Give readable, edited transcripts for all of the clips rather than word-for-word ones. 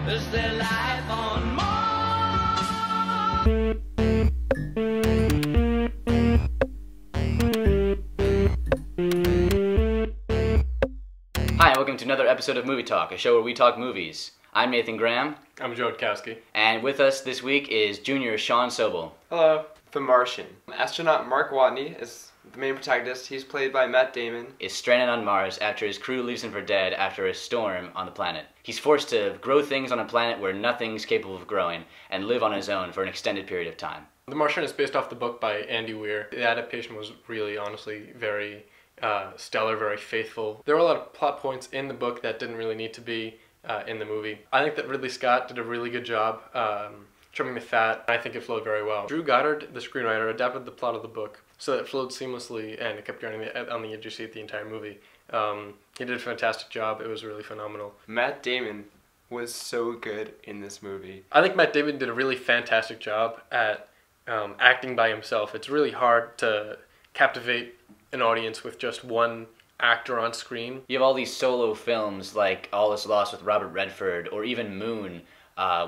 Is there life on Mars? Hi, and welcome to another episode of Movie Talk, a show where we talk movies. I'm Nathan Graham. I'm Joe Kowski. And with us this week is junior Sean Sobel. Hello. The Martian. Astronaut Mark Watney is the main protagonist. He's played by Matt Damon. Is stranded on Mars after his crew leaves him for dead after a storm on the planet. He's forced to grow things on a planet where nothing's capable of growing and live on his own for an extended period of time. The Martian is based off the book by Andy Weir. The adaptation was really, honestly, very stellar, very faithful. There were a lot of plot points in the book that didn't really need to be in the movie. I think that Ridley Scott did a really good job trimming the fat. I think it flowed very well. Drew Goddard, the screenwriter, adapted the plot of the book so that it flowed seamlessly and it kept you on the edge of your seat the entire movie. He did a fantastic job. It was really phenomenal. Matt Damon was so good in this movie. I think Matt Damon did a really fantastic job at acting by himself. It's really hard to captivate an audience with just one actor on screen. You have all these solo films like All Is Lost with Robert Redford, or even Moon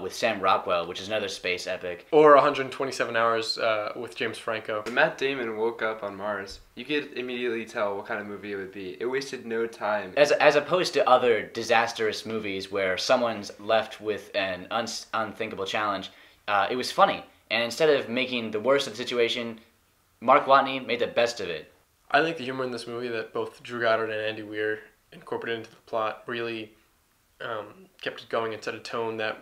with Sam Rockwell, which is another space epic. Or 127 Hours with James Franco. When Matt Damon woke up on Mars, you could immediately tell what kind of movie it would be. It wasted no time. As opposed to other disastrous movies where someone's left with an unthinkable challenge, it was funny. And instead of making the worst of the situation, Mark Watney made the best of it. I think the humor in this movie that both Drew Goddard and Andy Weir incorporated into the plot really kept it going and set a tone that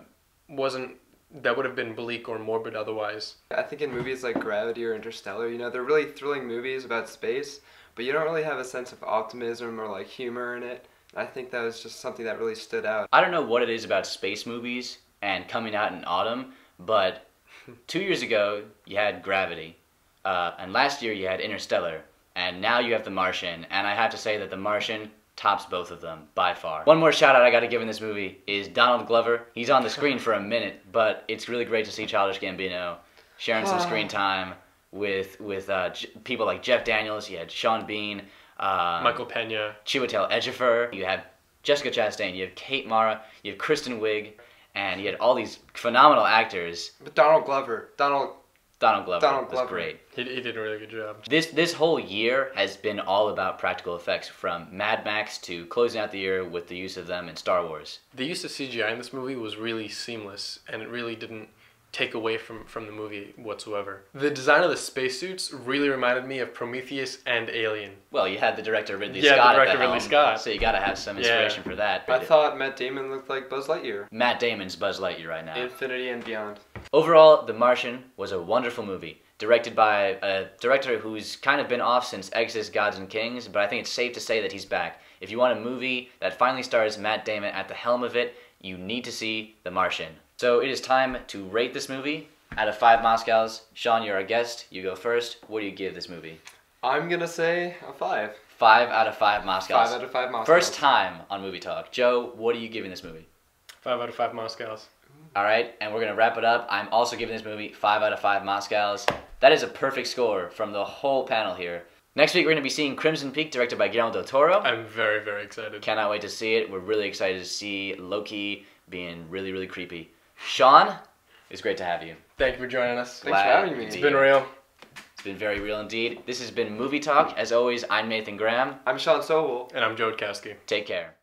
would have been bleak or morbid otherwise. I think in movies like Gravity or Interstellar, you know, they're really thrilling movies about space, but you don't really have a sense of optimism or like humor in it. I think that was just something that really stood out. I don't know what it is about space movies and coming out in autumn, but 2 years ago you had Gravity, and last year you had Interstellar, and now you have The Martian, and I have to say that The Martian tops both of them, by far. One more shout out I gotta give in this movie is Donald Glover. He's on the screen for a minute, but it's really great to see Childish Gambino sharing some screen time with people like Jeff Daniels. You had Sean Bean, Michael Pena, Chiwetel Ejiofor. You have Jessica Chastain. You have Kate Mara. You have Kristen Wiig, and you had all these phenomenal actors. But Donald Glover was great. He did a really good job. This whole year has been all about practical effects, from Mad Max to closing out the year with the use of them in Star Wars. The use of CGI in this movie was really seamless, and it really didn't take away from the movie whatsoever. The design of the spacesuits really reminded me of Prometheus and Alien. Well, you had the director Ridley Scott at the helm, Scott. So you gotta have some inspiration for that. I thought Matt Damon looked like Buzz Lightyear. Matt Damon's Buzz Lightyear right now. Infinity and Beyond. Overall, The Martian was a wonderful movie, directed by a director who's kind of been off since Exodus, Gods and Kings, but I think it's safe to say that he's back. If you want a movie that finally stars Matt Damon at the helm of it, you need to see The Martian. So it is time to rate this movie out of 5 Moscows. Sean, you're our guest. You go first. What do you give this movie? I'm gonna say a 5. 5 out of 5 Moscows. 5 out of 5 Moscows. First time on Movie Talk. Joe, what are you giving this movie? 5 out of 5 Moscows. All right, and we're going to wrap it up. I'm also giving this movie 5 out of 5 Moscows. That is a perfect score from the whole panel here. Next week, we're going to be seeing Crimson Peak, directed by Guillermo del Toro. I'm very, very excited. Cannot wait to see it. We're really excited to see Loki being really, really creepy. Sean, it's great to have you. Thank you for joining us. Thanks for having me. It's been real. It's been very real indeed. This has been Movie Talk. As always, I'm Nathan Graham. I'm Sean Sobel. And I'm Joe Kowski. Take care.